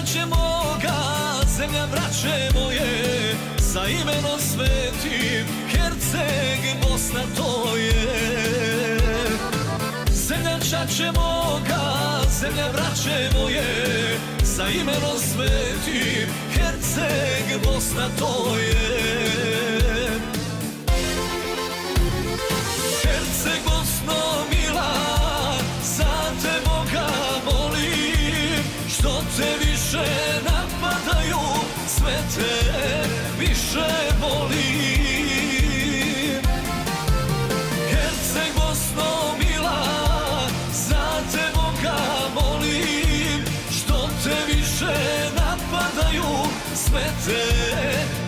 braće moga, zemlja braće moje, sa imenom svetim, Herceg Bosna to je. Zemlja čače moga, zemlja braće moje, sa imenom svetim, Herceg Bosna to je. Herceg Bosno mila, za te Boga molim, što te više napadaju, sve te više volim. Herceg Bosno mila, za te Boga molim, što te više napadaju, sve te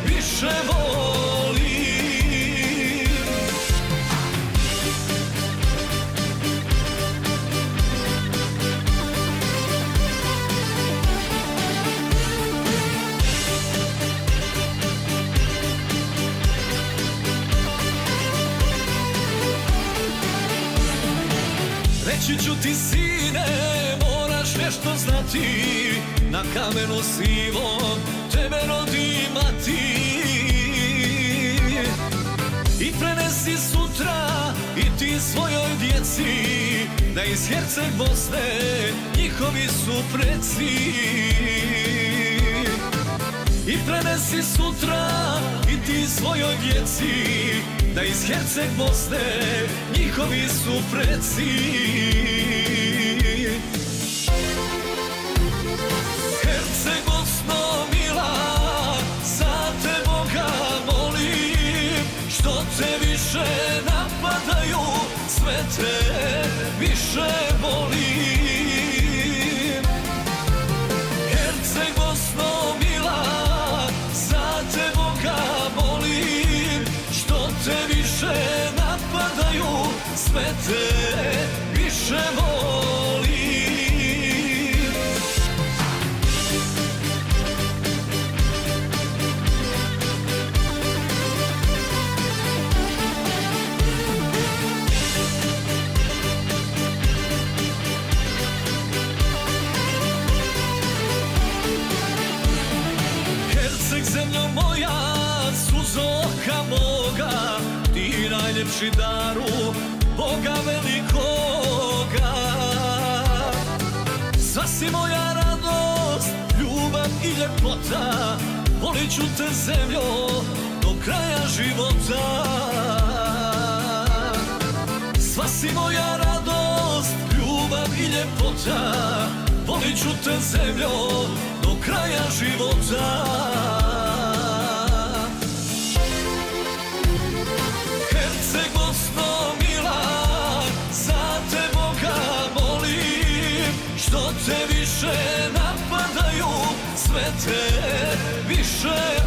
više volim. Reći ću ti sine, moraš nešto znati, na kamenu sivom tebe rodi mati. I prenesi sutra i ti svojoj djeci, da iz Herceg Bosne njihovi su preci. I prenesi sutra i ti svojoj djeci, da iz Herceg Bosne njihovi su preci. Herceg Bosno mila, za te Boga molim, što te više napadaju, sve te više volim. Herceg Bosno mila, za te Boga molim, što te više napadaju, sve te više volim. Herceg zemljo moja, suzoka moga, ti najljepši daru Boga velikoga. Sva si moja radost, ljubav i ljepota, volit ću te zemljo do kraja života. Sva si moja radost, ljubav i ljepota, volit ću te zemljo do kraja života. Herceg Bosno mila, za te Boga molim, što te više napadaju, sve te više